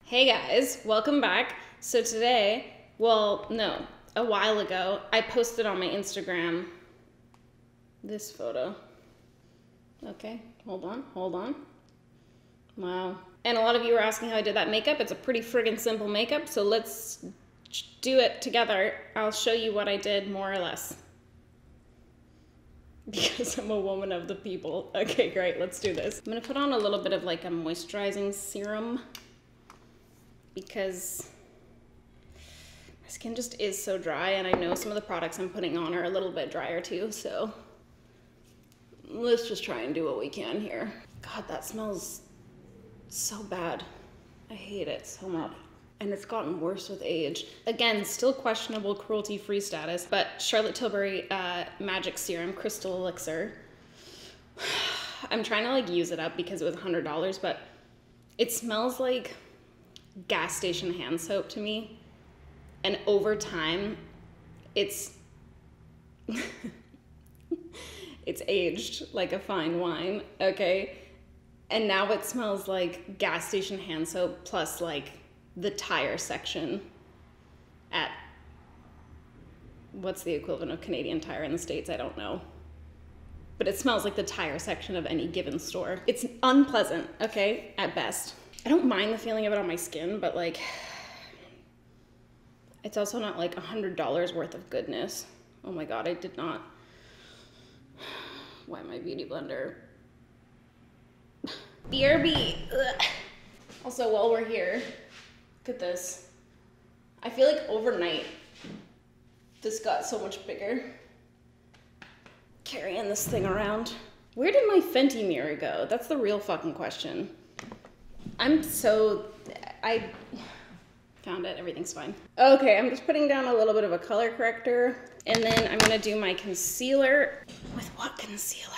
Hey guys, welcome back. So today, well, no, a while ago, I posted on my Instagram this photo. Okay, hold on. Wow. And a lot of you were asking how I did that makeup. It's a pretty friggin' simple makeup, so let's do it together. I'll show you what I did more or less. Because I'm a woman of the people. Okay, great, let's do this. I'm gonna put on a little bit of like a moisturizing serum because my skin just is so dry, and I know some of the products I'm putting on are a little bit drier too, so let's just try and do what we can here. God, that smells so bad. I hate it so much. And it's gotten worse with age. Again, still questionable cruelty-free status, but Charlotte Tilbury Magic Serum Crystal Elixir. I'm trying to like use it up because it was $100, but it smells like gas station hand soap to me. And over time, it's it's aged like a fine wine, okay? And now it smells like gas station hand soap plus like the tire section at, what's the equivalent of Canadian Tire in the States? I don't know. But it smells like the tire section of any given store. It's unpleasant, okay, at best. I don't mind the feeling of it on my skin, but like, it's also not like $100 worth of goodness. Oh my God, I did not. Why my beauty blender? BRB. Ugh. Also, while we're here, look at this. I feel like overnight, this got so much bigger. Carrying this thing around. Where did my Fenty mirror go? That's the real fucking question. I found it, everything's fine. Okay, I'm just putting down a little bit of a color corrector, and then I'm gonna do my concealer. With what concealer?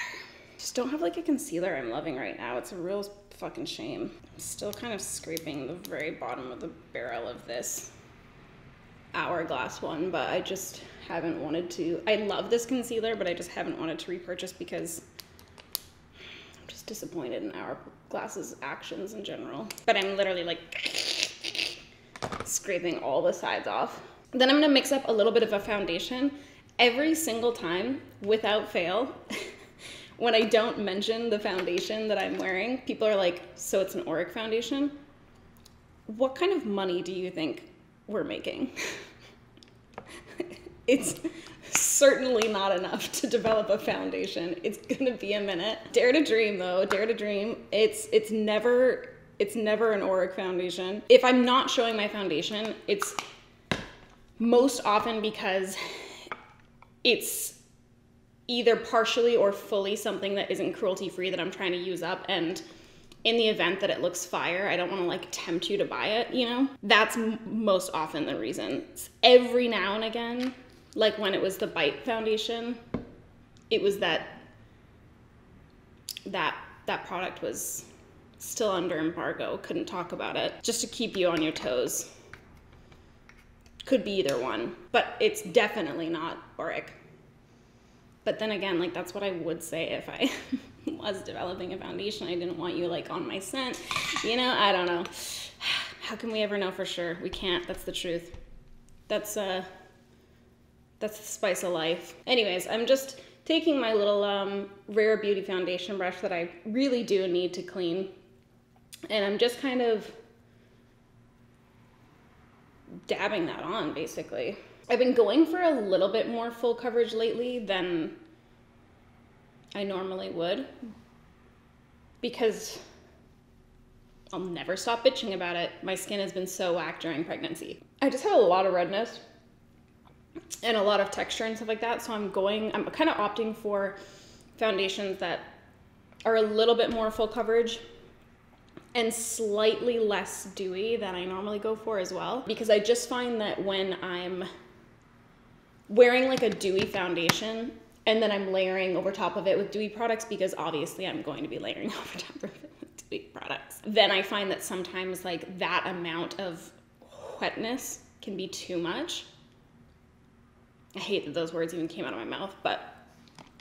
Just don't have like a concealer I'm loving right now. It's a real fucking shame. I'm still kind of scraping the very bottom of the barrel of this Hourglass one, but I just haven't wanted to. I love this concealer, but I just haven't wanted to repurchase because I'm just disappointed in Hourglass's actions in general. But I'm literally like scraping all the sides off. Then I'm gonna mix up a little bit of a foundation every single time without fail. When I don't mention the foundation that I'm wearing, people are like, so it's an Auric foundation? What kind of money do you think we're making? It's certainly not enough to develop a foundation. It's gonna be a minute. Dare to dream though, dare to dream. It's never an Auric foundation. If I'm not showing my foundation, it's most often because it's either partially or fully something that isn't cruelty-free that I'm trying to use up, and in the event that it looks fire, I don't want to like tempt you to buy it, you know? That's most often the reason. Every now and again, like when it was the Bite foundation, it was that product was still under embargo, couldn't talk about it, just to keep you on your toes. Could be either one, but it's definitely not Auric. But then again, like that's what I would say if I was developing a foundation. I didn't want you like on my scent, you know? I don't know. How can we ever know for sure? We can't, that's the truth. That's the spice of life. Anyways, I'm just taking my little Rare Beauty foundation brush that I really do need to clean, and I'm just kind of dabbing that on basically. I've been going for a little bit more full coverage lately than I normally would because I'll never stop bitching about it. My skin has been so whacked during pregnancy. I just have a lot of redness and a lot of texture and stuff like that, so I'm kind of opting for foundations that are a little bit more full coverage and slightly less dewy than I normally go for as well, because I just find that when I'm wearing like a dewy foundation and then I'm layering over top of it with dewy products, because obviously I'm going to be layering over top of it with dewy products, then I find that sometimes like that amount of wetness can be too much. I hate that those words even came out of my mouth, but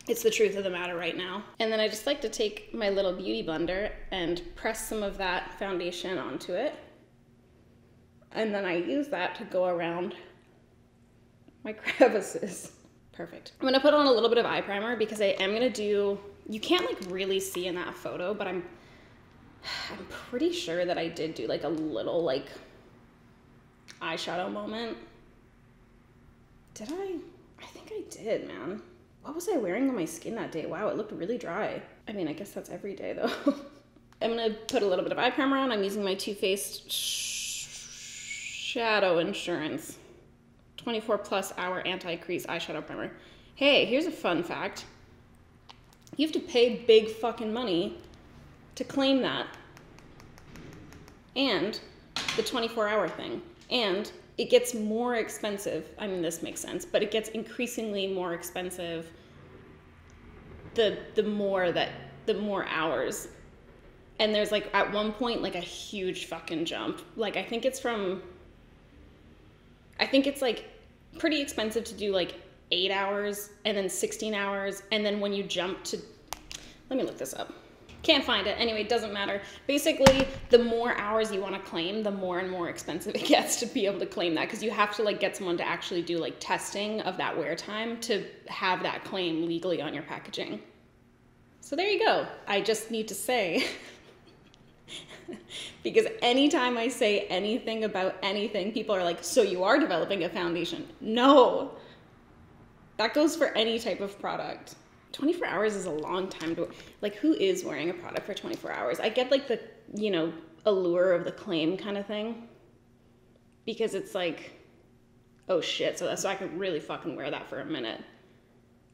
it's the truth of the matter right now. And then I just like to take my little beauty blender and press some of that foundation onto it. And then I use that to go around my crevices. Perfect. I'm gonna put on a little bit of eye primer because I am gonna do, you can't like really see in that photo, but I'm pretty sure that I did do like a little like eyeshadow moment. Did I? I think I did, man. What was I wearing on my skin that day? Wow, it looked really dry. I mean, I guess that's every day though. I'm gonna put a little bit of eye primer on. I'm using my Too Faced Shadow Insurance 24+ hour anti-crease eyeshadow primer. Hey, here's a fun fact. You have to pay big fucking money to claim that. And the 24-hour thing. And it gets more expensive. I mean, this makes sense, but it gets increasingly more expensive the more hours. And there's like at one point like a huge fucking jump. Like I think it's like pretty expensive to do like 8 hours and then 16 hours. And then when you jump to, let me look this up. Can't find it. Anyway, it doesn't matter. Basically, the more hours you want to claim, the more and more expensive it gets to be able to claim that, because you have to like get someone to actually do like testing of that wear time to have that claim legally on your packaging. So there you go. I just need to say, because anytime I say anything about anything, people are like, so you are developing a foundation? No. That goes for any type of product. 24 hours is a long time to, like, who is wearing a product for 24 hours? I get like the, you know, allure of the claim kind of thing, because it's like, oh shit, so I could really fucking wear that for a minute.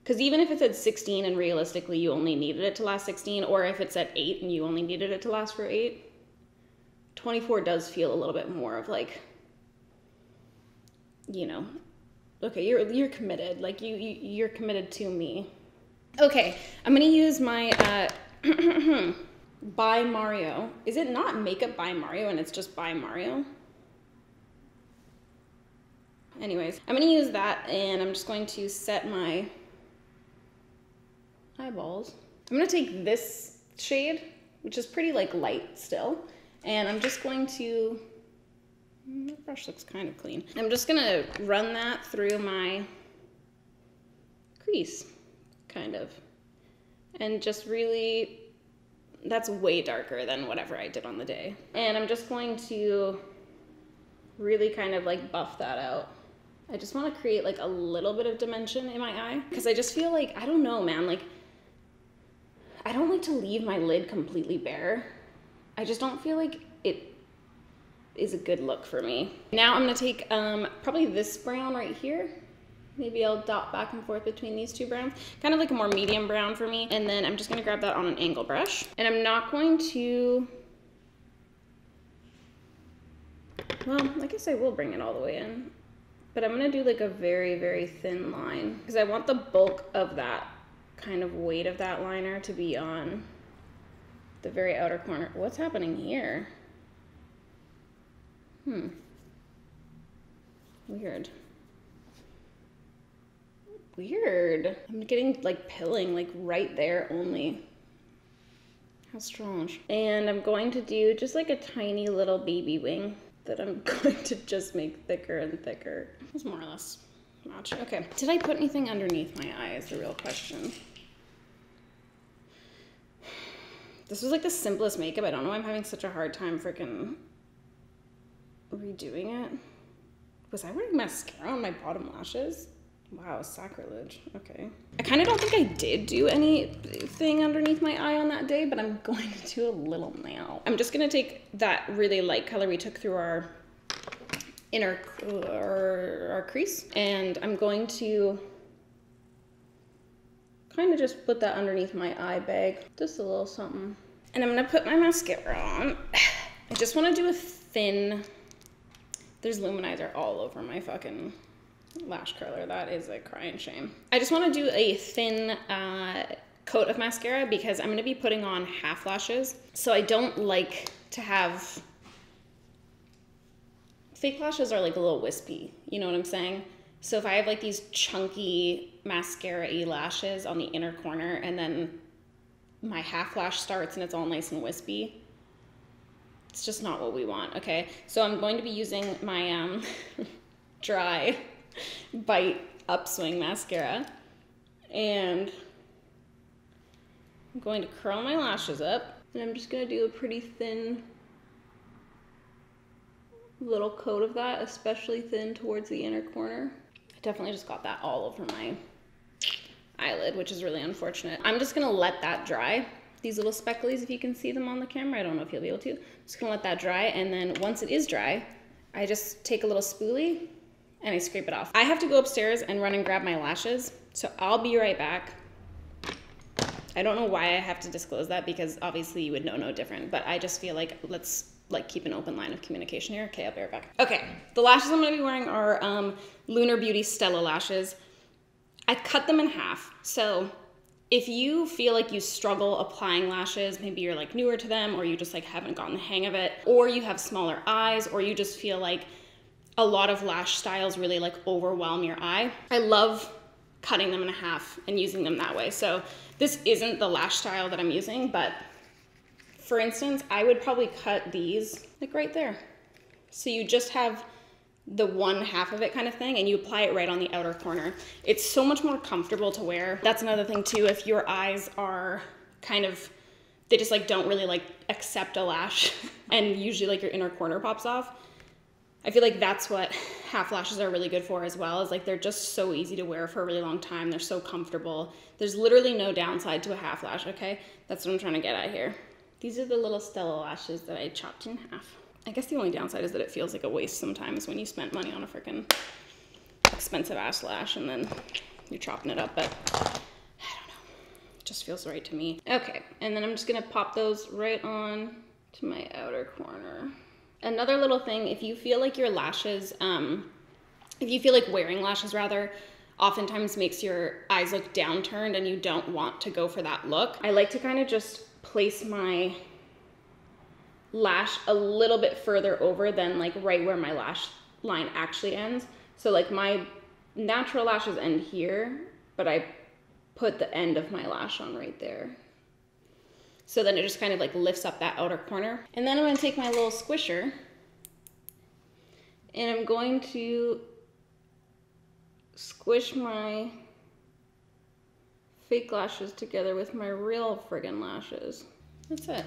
Because even if it's at 16 and realistically you only needed it to last 16, or if it's at 8 and you only needed it to last for 8, 24 does feel a little bit more of like, you know, okay, you're committed, like you're committed to me. Okay, I'm gonna use my By Mario. Is it not Makeup by Mario and it's just By Mario? Anyways, I'm gonna use that and I'm just going to set my eyeballs. I'm gonna take this shade, which is pretty like light still, and I'm just going to, the brush looks kind of clean. I'm just gonna run that through my crease. Kind of, and just really, that's way darker than whatever I did on the day. And I'm just going to really kind of like buff that out. I just want to create like a little bit of dimension in my eye, because I just feel like, I don't know, man, like I don't like to leave my lid completely bare. I just don't feel like it is a good look for me. Now I'm gonna take probably this brown right here. Maybe I'll dot back and forth between these two browns. Kind of like a more medium brown for me. And then I'm just gonna grab that on an angle brush. And I'm not going to, well, I guess I will bring it all the way in. But I'm gonna do like a very, very thin line, because I want the bulk of that kind of weight of that liner to be on the very outer corner. What's happening here? Weird. Weird. I'm getting like pilling like right there only. How strange. And I'm going to do just like a tiny little baby wing that I'm going to just make thicker and thicker. It's more or less match. Okay. Did I put anything underneath my eye is the real question. This was like the simplest makeup. I don't know why I'm having such a hard time freaking redoing it. Was I wearing mascara on my bottom lashes? Wow, sacrilege. Okay. I kind of don't think I did do anything underneath my eye on that day, but I'm going to do a little now. I'm just going to take that really light color we took through our inner our crease, and I'm going to kind of just put that underneath my eye bag. Just a little something. And I'm going to put my mascara on. I just want to do a thin, there's luminizer all over my fucking lash curler. That is a crying shame. I just want to do a thin coat of mascara because I'm going to be putting on half lashes. So I don't like to have, fake lashes are like a little wispy, you know what I'm saying? So if I have like these chunky mascara-y lashes on the inner corner and then my half lash starts and it's all nice and wispy, It's just not what we want, okay? So I'm going to be using my dry Bite Upswing mascara, and I'm going to curl my lashes up, and I'm just gonna do a pretty thin little coat of that, especially thin towards the inner corner. I definitely just got that all over my eyelid, which is really unfortunate. I'm just gonna let that dry. These little specklies, if you can see them on the camera, I don't know if you'll be able to. I'm just gonna let that dry, and then once it is dry, I just take a little spoolie and I scrape it off. I have to go upstairs and run and grab my lashes, so I'll be right back. I don't know why I have to disclose that, because obviously you would know no different, but I just feel like let's keep an open line of communication here. Okay, I'll be right back. Okay, the lashes I'm gonna be wearing are Lunar Beauty Stella lashes. I cut them in half. So if you feel like you struggle applying lashes, maybe you're like newer to them, or you just like haven't gotten the hang of it, or you have smaller eyes, or you just feel like a lot of lash styles really like overwhelm your eye, I love cutting them in half and using them that way. So this isn't the lash style that I'm using, but for instance, I would probably cut these like right there. So you just have the one half of it kind of thing, and you apply it right on the outer corner. It's so much more comfortable to wear. That's another thing too, if your eyes are kind of, they just like don't really like accept a lash and usually like your inner corner pops off. I feel like that's what half lashes are really good for as well, is like they're just so easy to wear for a really long time. They're so comfortable. There's literally no downside to a half lash, okay? That's what I'm trying to get at here. These are the little Stella lashes that I chopped in half. I guess the only downside is that it feels like a waste sometimes when you spent money on a freaking expensive ass lash and then you're chopping it up, but I don't know. It just feels right to me. Okay, and then I'm just gonna pop those right on to my outer corner. Another little thing, if you feel like your lashes, if you feel like wearing lashes rather, oftentimes makes your eyes look downturned and you don't want to go for that look, I like to kind of just place my lash a little bit further over than like right where my lash line actually ends. So like my natural lashes end here, but I put the end of my lash on right there. So then it just kind of like lifts up that outer corner. And then I'm gonna take my little squisher and I'm going to squish my fake lashes together with my real friggin' lashes. That's it.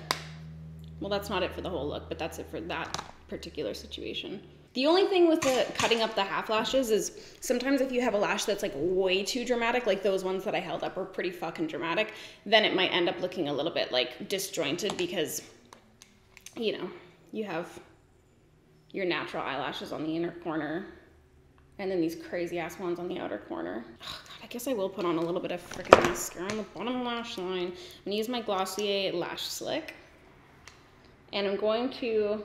Well, that's not it for the whole look, but that's it for that particular situation. The only thing with the cutting up the half lashes is sometimes if you have a lash that's like way too dramatic, like those ones that I held up were pretty fucking dramatic, then it might end up looking a little bit like disjointed because, you know, you have your natural eyelashes on the inner corner and then these crazy ass ones on the outer corner. Oh, God, I guess I will put on a little bit of freaking mascara on the bottom lash line. I'm gonna use my Glossier Lash Slick and I'm going to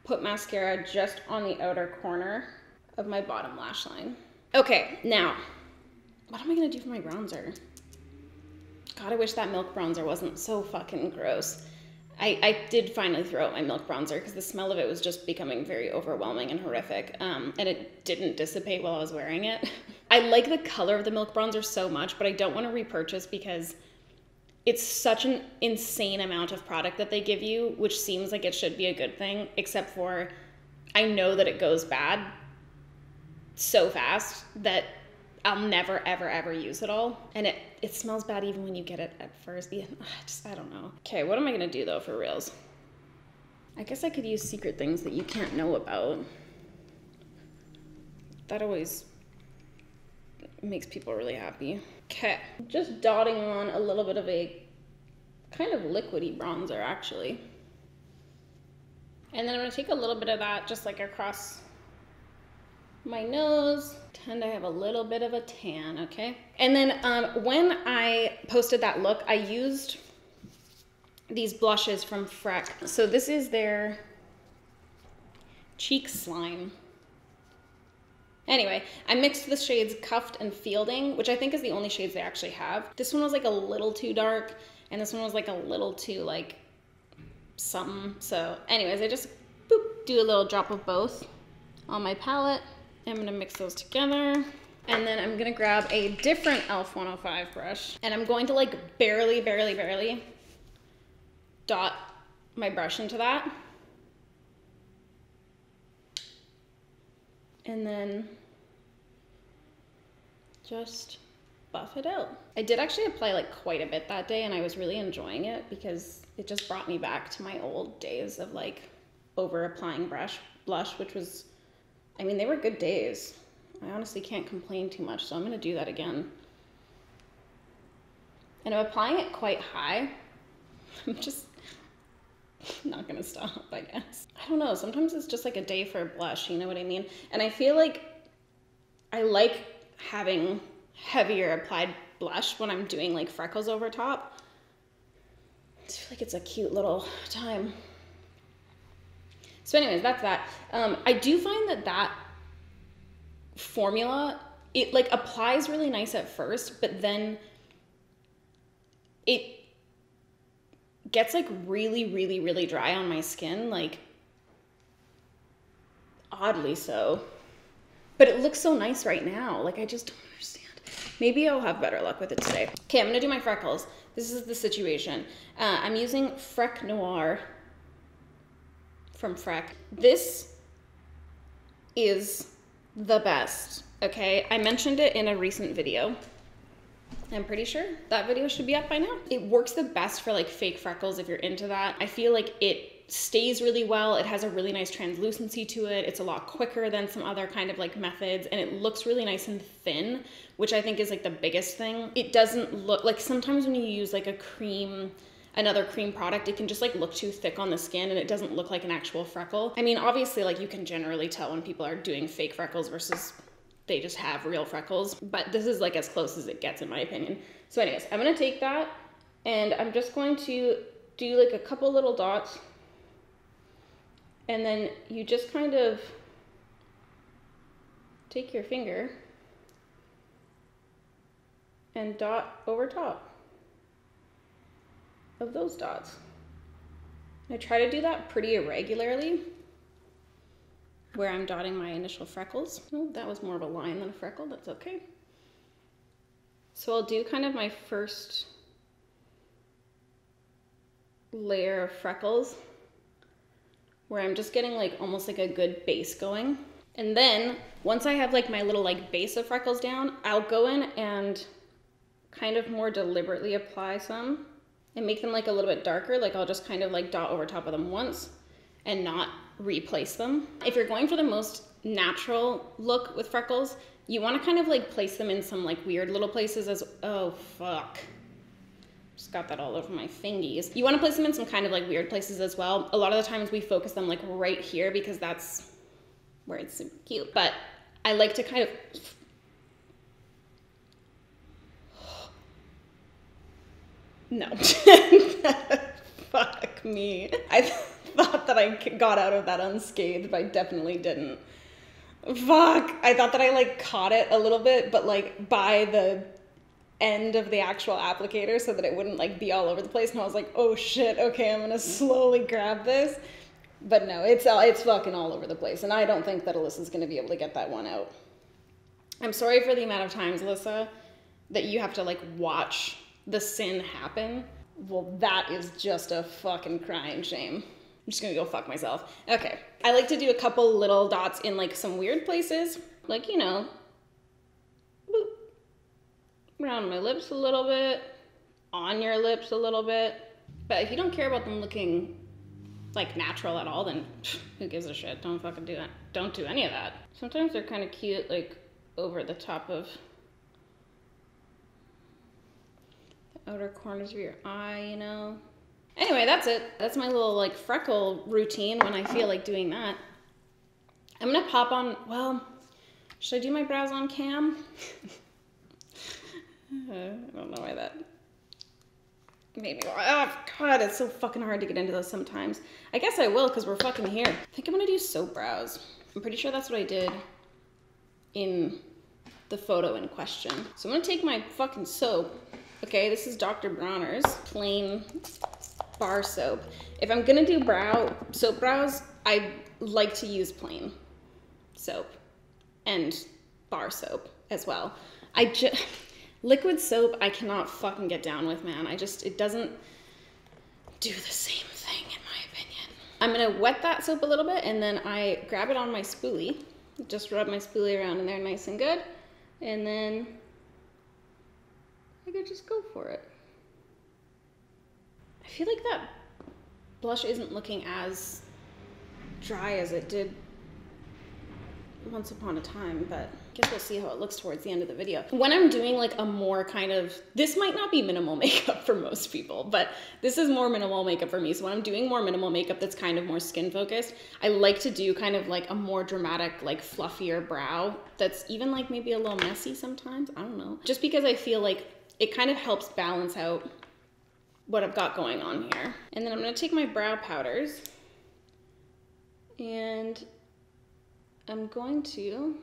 put mascara just on the outer corner of my bottom lash line. Okay, now, what am I gonna do for my bronzer? God, I wish that milk bronzer wasn't so fucking gross. I did finally throw out my milk bronzer because the smell of it was just becoming very overwhelming and horrific, and it didn't dissipate while I was wearing it. I like the color of the milk bronzer so much, but I don't want to repurchase because it's such an insane amount of product that they give you, which seems like it should be a good thing, except for I know that it goes bad so fast that I'll never, ever, ever use it all. And it smells bad even when you get it at first. I don't know. Okay, what am I gonna do though for reals? I guess I could use secret things that you can't know about. That always makes people really happy. Okay, just dotting on a little bit of a kind of liquidy bronzer actually. And then I'm gonna take a little bit of that just like across my nose. Tend to have a little bit of a tan, okay? And then when I posted that look, I used these blushes from Freck. So this is their Cheek Slime. Anyway, I mixed the shades Cuffed and Fielding, which I think is the only shades they actually have. This one was like a little too dark, and this one was like a little too like something. So anyways, I just boop, do a little drop of both on my palette. I'm gonna mix those together. And then I'm gonna grab a different e.l.f. 105 brush, and I'm going to like barely dot my brush into that. And then just buff it out. I did actually apply like quite a bit that day, and I was really enjoying it because it just brought me back to my old days of like over applying blush, which was, I mean, they were good days. I honestly can't complain too much, so I'm gonna do that again. And I'm applying it quite high. I'm just not gonna stop, I guess. I don't know, sometimes it's just like a day for a blush, you know what I mean? And I feel like I like having heavier applied blush when I'm doing like freckles over top. I feel like it's a cute little time. So anyways, that's that. I do find that that formula, it like applies really nice at first, but then it gets like really, really, really dry on my skin, like oddly so. But it looks so nice right now. Like I just don't understand. Maybe I'll have better luck with it today. Okay, I'm gonna do my freckles. This is the situation. I'm using Freck Noir from Freck. This is the best, okay? I mentioned it in a recent video. I'm pretty sure that video should be up by now. It works the best for like fake freckles if you're into that. I feel like it stays really well. It has a really nice translucency to it. It's a lot quicker than some other kind of like methods, and it looks really nice and thin, which I think is like the biggest thing. It doesn't look like, sometimes when you use like a cream, another cream product, it can just like look too thick on the skin and it doesn't look like an actual freckle. I mean, obviously like you can generally tell when people are doing fake freckles versus they just have real freckles, but this is like as close as it gets in my opinion. So anyways, I'm gonna take that and I'm just going to do like a couple little dots, and then you just kind of take your finger and dot over top of those dots. I try to do that pretty irregularly where I'm dotting my initial freckles. Oh, that was more of a line than a freckle, that's okay. So I'll do kind of my first layer of freckles where I'm just getting like almost like a good base going. And then once I have like my little like base of freckles down, I'll go in and kind of more deliberately apply some and make them like a little bit darker. Like I'll just kind of like dot over top of them once and not replace them. If you're going for the most natural look with freckles, you want to kind of like place them in some like weird little places as, oh fuck. Just got that all over my fingies. You want to place them in some kind of like weird places as well. A lot of the times we focus them like right here because that's where it's super cute. But I like to kind of, no. Fuck me. I thought that I got out of that unscathed, but I definitely didn't. Fuck. I thought that I like caught it a little bit, but like by the end of the actual applicator so that it wouldn't like be all over the place. And I was like, oh shit, okay, I'm gonna slowly grab this. But no, it's fucking all over the place. And I don't think that Alyssa's gonna be able to get that one out. I'm sorry for the amount of times, Alyssa, that you have to like watch the sin happen. Well, that is just a fucking crying shame. I'm just gonna go fuck myself. Okay, I like to do a couple little dots in like some weird places. Like, you know, boop, around my lips a little bit, on your lips a little bit. But if you don't care about them looking like natural at all, then who gives a shit? Don't fucking do it. Don't do any of that. Sometimes they're kind of cute, like over the top of the outer corners of your eye, you know? Anyway, that's it. That's my little like freckle routine when I feel like doing that. I'm gonna pop on, well, should I do my brows on cam? I don't know why that made me go, oh God, it's so fucking hard to get into those sometimes. I guess I will because we're fucking here. I think I'm gonna do soap brows. I'm pretty sure that's what I did in the photo in question. So I'm gonna take my fucking soap. Okay, this is Dr. Bronner's plain bar soap. If I'm gonna do soap brows, I like to use plain soap and bar soap as well. Liquid soap I cannot fucking get down with, man. It doesn't do the same thing in my opinion. I'm gonna wet that soap a little bit and then I grab it on my spoolie. Just rub my spoolie around in there nice and good. And then I could just go for it. I feel like that blush isn't looking as dry as it did once upon a time, but I guess we'll see how it looks towards the end of the video. When I'm doing like a more kind of, this might not be minimal makeup for most people, but this is more minimal makeup for me. So when I'm doing more minimal makeup that's kind of more skin focused, I like to do kind of like a more dramatic, like fluffier brow that's even like maybe a little messy sometimes. I don't know. Just because I feel like it kind of helps balance out what I've got going on here. And then I'm gonna take my brow powders and I'm going to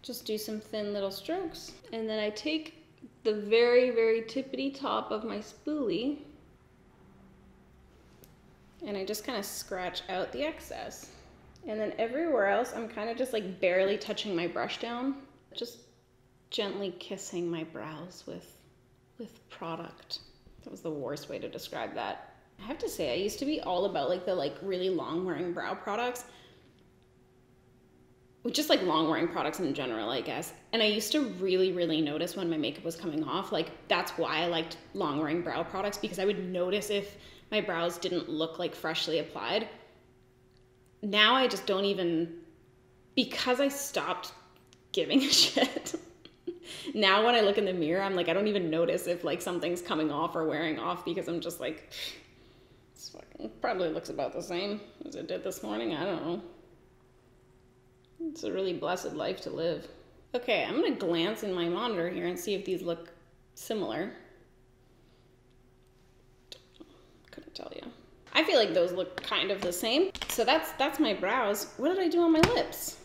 just do some thin little strokes. And then I take the very, very tippity top of my spoolie and I just kind of scratch out the excess. And then everywhere else, I'm kind of just like barely touching my brush down, just gently kissing my brows with product. That was the worst way to describe that. I have to say, I used to be all about like the like really long wearing brow products. Just like long wearing products in general, I guess. And I used to really, really notice when my makeup was coming off. Like that's why I liked long wearing brow products, because I would notice if my brows didn't look like freshly applied. Now I just don't even, because I stopped giving a shit. Now when I look in the mirror, I'm like, I don't even notice if like something's coming off or wearing off, because I'm just like, this fucking probably looks about the same as it did this morning. I don't know. It's a really blessed life to live. Okay, I'm gonna glance in my monitor here and see if these look similar. Couldn't tell you. I feel like those look kind of the same. So that's my brows. What did I do on my lips?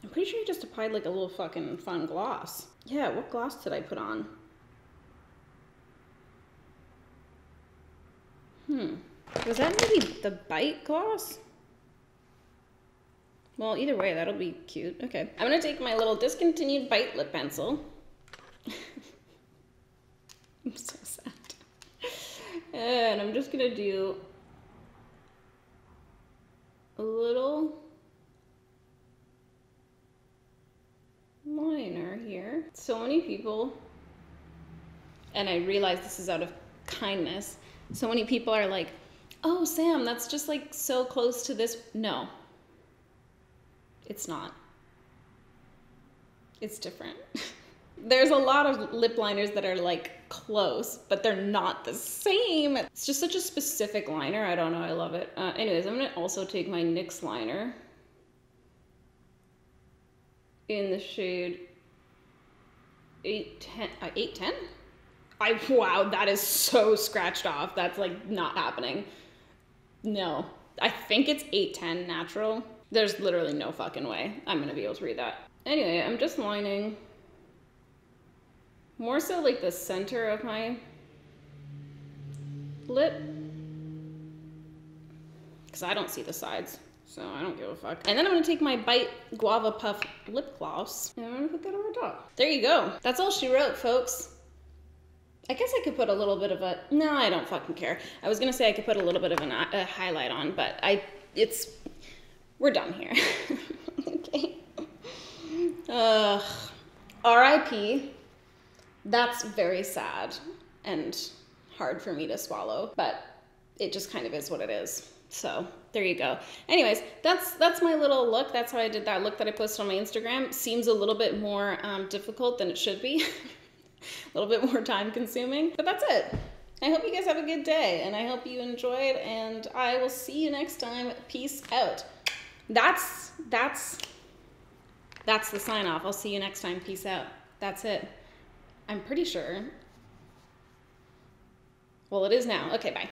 I'm pretty sure I just applied like a little fucking fun gloss. Yeah, what gloss did I put on? Was that maybe the Bite gloss? Well, either way, that'll be cute. Okay. I'm gonna take my little discontinued Bite lip pencil. I'm so sad. And I'm just gonna do a little liner here. So many people, and I realize this is out of kindness, so many people are like, oh, Sam, that's just like so close to this. No. It's not. It's different. There's a lot of lip liners that are like close, but they're not the same. It's just such a specific liner. I don't know, I love it. Anyways, I'm gonna also take my NYX liner in the shade 810? Wow, that is so scratched off. That's like not happening. No, I think it's 810 natural. There's literally no fucking way I'm gonna be able to read that. Anyway, I'm just lining more so like the center of my lip, because I don't see the sides, so I don't give a fuck. And then I'm gonna take my Bite Guava Puff lip gloss and I'm gonna put that over top. There you go. That's all she wrote, folks. I guess I could put a little bit of a, no, I don't fucking care. I was gonna say I could put a little bit of a highlight on, but we're done here. Okay. R.I.P. That's very sad and hard for me to swallow, but it just kind of is what it is. So there you go. Anyways, that's my little look. That's how I did that look that I posted on my Instagram. Seems a little bit more difficult than it should be. A little bit more time consuming, but that's it. I hope you guys have a good day and I hope you enjoyed, and I will see you next time. Peace out. That's the sign off. I'll see you next time. Peace out. That's it. I'm pretty sure. Well, it is now. Okay, bye.